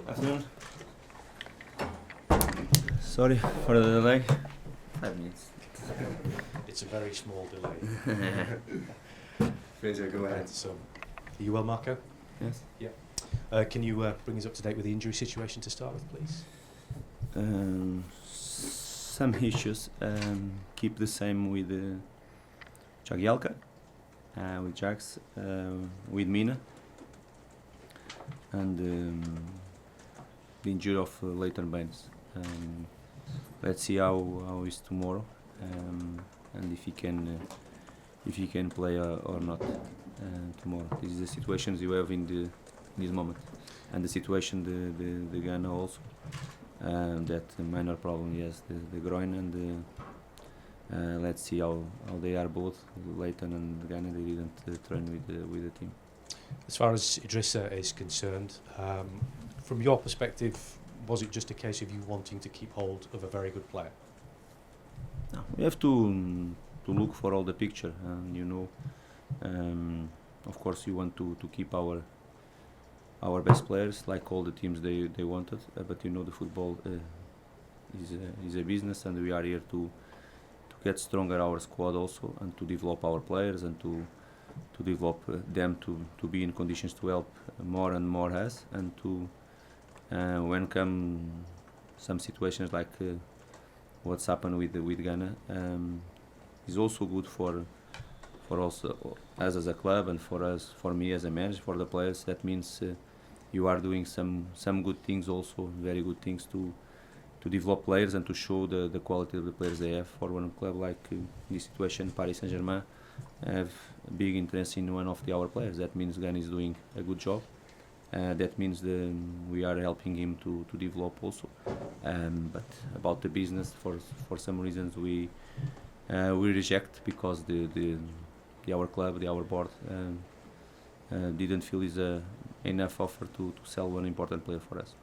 Afternoon. Sorry for the delay. 5 minutes. It's a very small delay. Fraser, go ahead. So, are you well, Marco? Yes. Can you bring us up to date with the injury situation to start with, please? Some issues. Keep the same with Jagielka, with Jax, with Mina, and the injury of Leighton Baines. Let's see how is tomorrow, and if he can play or not tomorrow. This is the situations you have in this moment, and the situation the Gana also. That minor problem, yes, the groin, and let's see how they are both. Leighton and Gana, they didn't train with the team. As far as Idrissa is concerned, from your perspective, was it just a case of you wanting to keep hold of a very good player? No, we have to look for all the picture, and of course you want to keep our best players, like all the teams they wanted, but the football is a business, and we are here to get stronger our squad also, and to develop our players, and to develop them to be in conditions to help more and more us, and to when come some situations like what's happened with Ghana, is also good for also us as a club, and for me as a manager, for the players. That means you are doing some good things also, very good things to develop players and to show the quality of the players they have. For one club like this situation, Paris Saint-Germain have big interest in one of our players. That means Ghana is doing a good job. That means we are helping him to develop also. But about the business, for some reasons we reject, because our club, our board didn't feel is enough offer to sell one important player for us.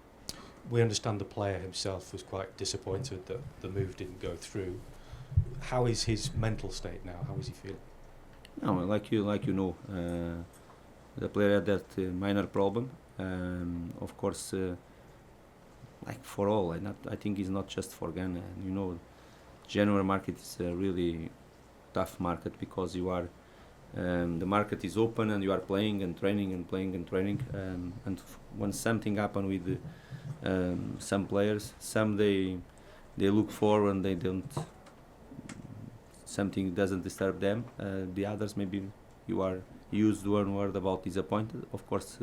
We understand the player himself was quite disappointed that the move didn't go through. How is his mental state now? How is he feeling? No, like you know, the player had that minor problem. Of course, like for all, I think it's not just for Ghana. January market is a really tough market, because you are the market is open and you are playing and training and playing and training. And when something happen with some players, some they look forward and they don't. Something doesn't disturb them. The others, maybe you are used one word about disappointed. Of course,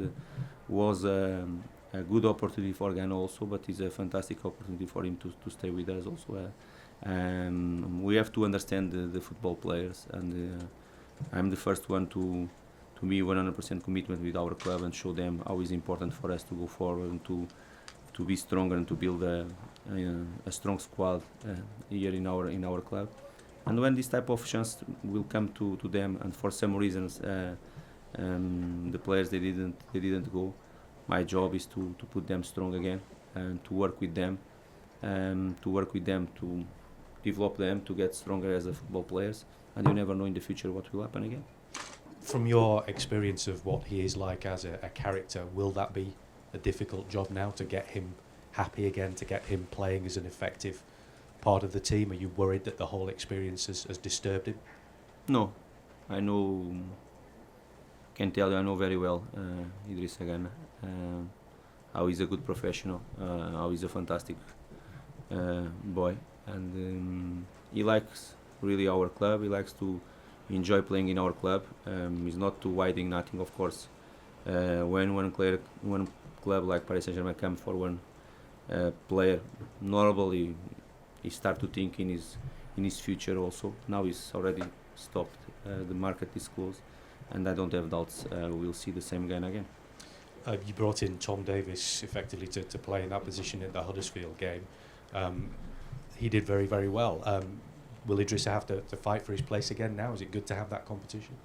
was a good opportunity for Ghana also, but it's a fantastic opportunity for him to stay with us also. We have to understand the football players, and I'm the first one to be 100% commitment with our club and show them how it's important for us to go forward and to be stronger and to build a strong squad here in our club. And when this type of chance will come to them, and for some reasons the players they didn't go, my job is to put them strong again, and to work with them, to develop them, to get stronger as a football players. And you never know in the future what will happen again. From your experience of what he is like as a character, will that be a difficult job now, to get him happy again, to get him playing as an effective part of the team? Are you worried that the whole experience has disturbed him? No, I know. Can tell you, I know very well Idrissa Gana, how he's a good professional, how he's a fantastic boy, and he likes really our club. He likes to enjoy playing in our club. He's not too hiding nothing, of course. When one club like Paris Saint-Germain comes for one player, normally he start to think in his future also. Now he's already stopped. The market is closed, and I don't have doubts we'll see the same again. You brought in Tom Davies effectively to play in that position in the Huddersfield game. He did very, very well. Will Idrissa have to fight for his place again now? Is it good to have that competition?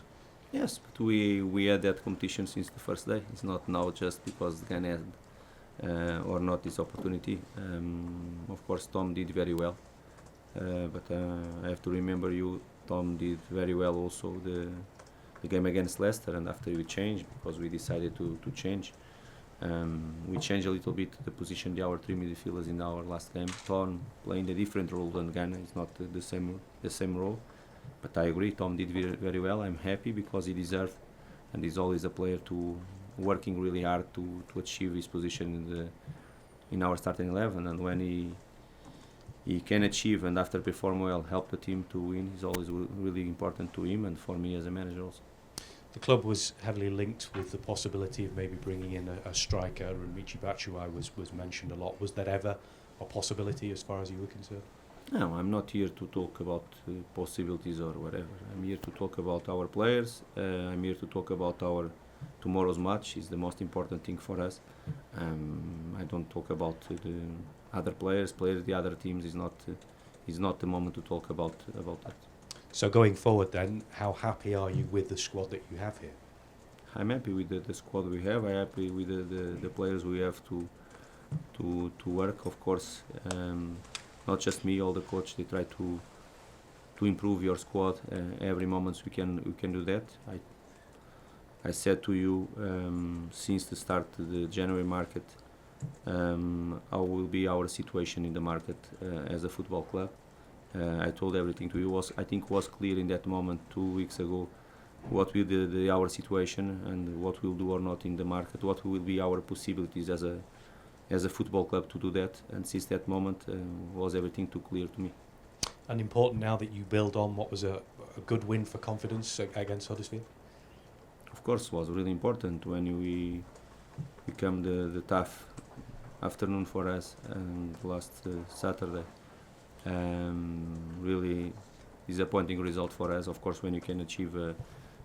Yes, but we had that competition since the first day. It's not now just because Ghana had or not this opportunity. Of course, Tom did very well, but I have to remember Tom did very well also the game against Leicester, and after we changed, because we decided to change. We changed a little bit the position of our three midfielders in our last game. Tom playing a different role than Gana. It's not the same role. But I agree, Tom did very well. I'm happy because he deserved, and he's always a player to working really hard to achieve his position in our starting 11. And when he can achieve and after perform well, help the team to win, is always really important to him and for me as a manager also. The club was heavily linked with the possibility of maybe bringing in a striker, and Michi Batshuayi was mentioned a lot. Was that ever a possibility as far as you were concerned? No, I'm not here to talk about possibilities or whatever. I'm here to talk about our players. I'm here to talk about our tomorrow's match. Is the most important thing for us. I don't talk about the other players, the other teams. Is not the moment to talk about that. So going forward then, how happy are you with the squad that you have here? I'm happy with the squad we have. I'm happy with the players we have to work. Of course, not just me, all the coach. They try to improve your squad every moment we can do that. I said to you since the start of the January market, how will be our situation in the market as a football club. I told everything to you. I think was clear in that moment 2 weeks ago what will be our situation and what we'll do or not in the market, what will be our possibilities as a football club to do that. And since that moment was everything too clear to me. And important now that you build on what was a good win for confidence against Huddersfield? Of course, was really important when we become the tough afternoon for us and last Saturday. Really disappointing result for us. Of course, when you can achieve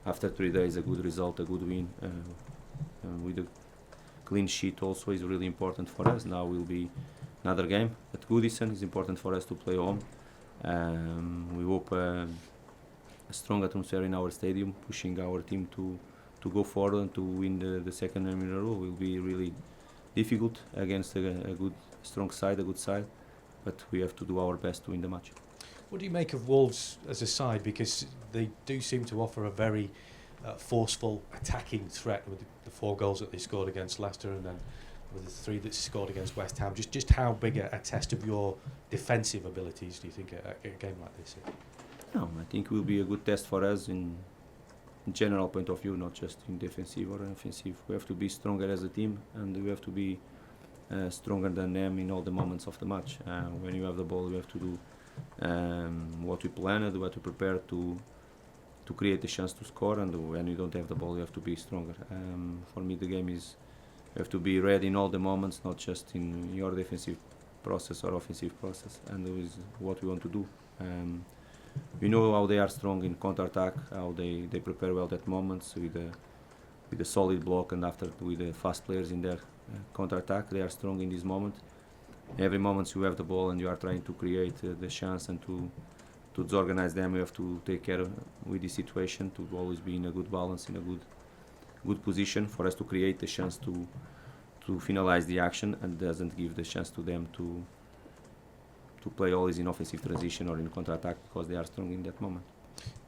after 3 days a good result, a good win with a clean sheet also is really important for us. Now will be another game at Goodison. It's important for us to play home. We hope a strong atmosphere in our stadium, pushing our team to go forward and to win the second game in a row. Will be really difficult against a good, strong side, a good side. But we have to do our best to win the match. What do you make of Wolves as a side? Because they do seem to offer a very forceful attacking threat with the 4 goals that they scored against Leicester and then with the 3 that they scored against West Ham. Just how big a test of your defensive abilities do you think a game like this is? No, I think it will be a good test for us in general point of view, not just in defensive or offensive. We have to be stronger as a team and we have to be stronger than them in all the moments of the match. When you have the ball, you have to do what we planned, what we prepared to create a chance to score, and when you don't have the ball, you have to be stronger. For me, the game is you have to be ready in all the moments, not just in your defensive process or offensive process, and that is what we want to do. We know how they are strong in counter-attack, how they prepare well that moments with a solid block, and after with the fast players in their counter-attack, they are strong in this moment. Every moment you have the ball and you are trying to create the chance and to disorganize them, you have to take care with this situation to always be in a good balance, in a good position for us to create the chance to finalize the action and doesn't give the chance to them to play always in offensive transition or in counter-attack because they are strong in that moment.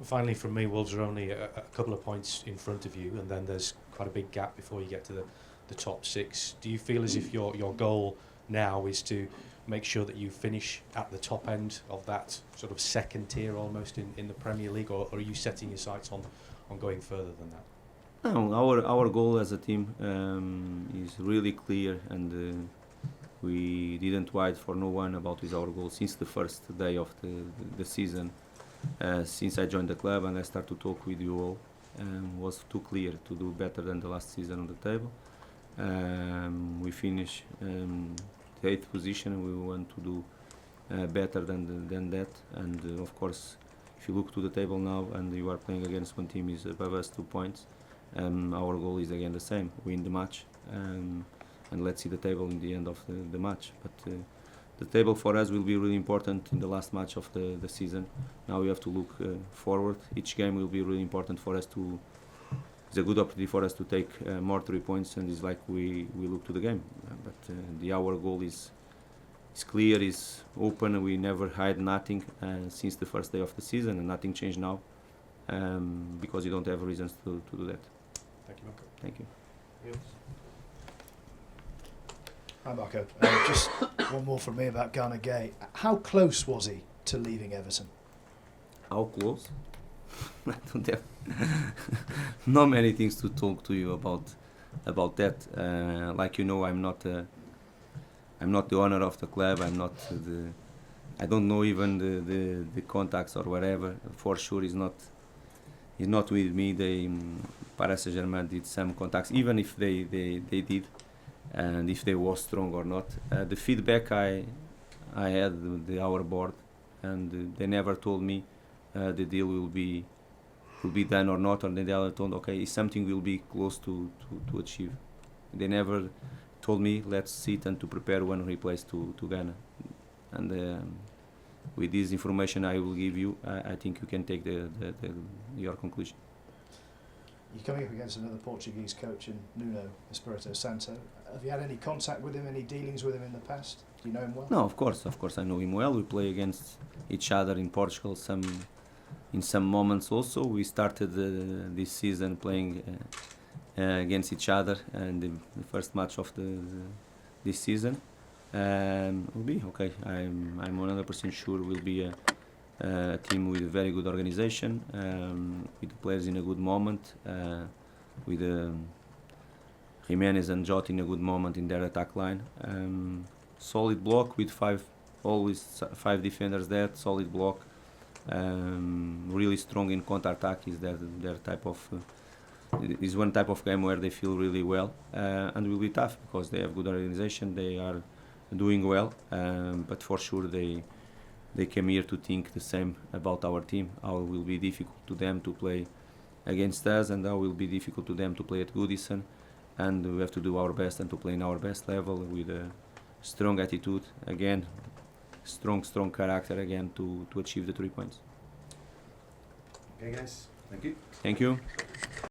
Finally, from me, Wolves are only a couple of points in front of you, and then there's quite a big gap before you get to the top 6. Do you feel as if your goal now is to make sure that you finish at the top end of that sort of second tier almost in the Premier League, or are you setting your sights on going further than that? No, our goal as a team is really clear, and we didn't wait for no one about our goal since the first day of the season. Since I joined the club and I started to talk with you all, was too clear to do better than the last season on the table. We finished the 8th position and we want to do better than that, and of course if you look to the table now and you are playing against one team is above us 2 points, our goal is again the same, win the match, and let's see the table in the end of the match. But the table for us will be really important in the last match of the season. Now we have to look forward. Each game will be really important for us it's a good opportunity for us to take more 3 points, and it's like we look to the game. But our goal is clear, is open. We never hide nothing since the first day of the season, and nothing changed now because you don't have reasons to do that. Thank you, Marco. Thank you. Yes. Hi Marco. Just one more from me about Gana Gay. How close was he to leaving Everton? How close? I don't have not many things to talk to you about that. Like you know, I'm not the owner of the club. I don't know even the contacts or whatever. For sure, he's not with me. Paris Saint-Germain did some contacts, even if they did, and if they was strong or not. The feedback I had with our board, and they never told me the deal will be done or not, or they never told okay, something will be close to achieve. They never told me let's sit and to prepare one replace to Gana, and with this information I will give you, I think you can take your conclusion. You're coming up against another Portuguese coach in Nuno Espirito Santo. Have you had any contact with him, any dealings with him in the past? Do you know him well? No, of course I know him well. We play against each other in Portugal in some moments also. We started this season playing against each other, and the first match of this season will be okay. I'm 100% sure we'll be a team with a very good organization, with the players in a good moment, with Jimenez and Jota in a good moment in their attack line. Solid block with always five defenders there. Solid block. Really strong in counter-attack is their type of. Is one type of game where they feel really well, and will be tough because they have good organization. They are doing well, but for sure they came here to think the same about our team. How it will be difficult to them to play against us, and how it will be difficult to them to play at Goodison, and we have to do our best and to play in our best level with a strong attitude again, strong character again to achieve the 3 points. Okay, guys. Thank you. Thank you.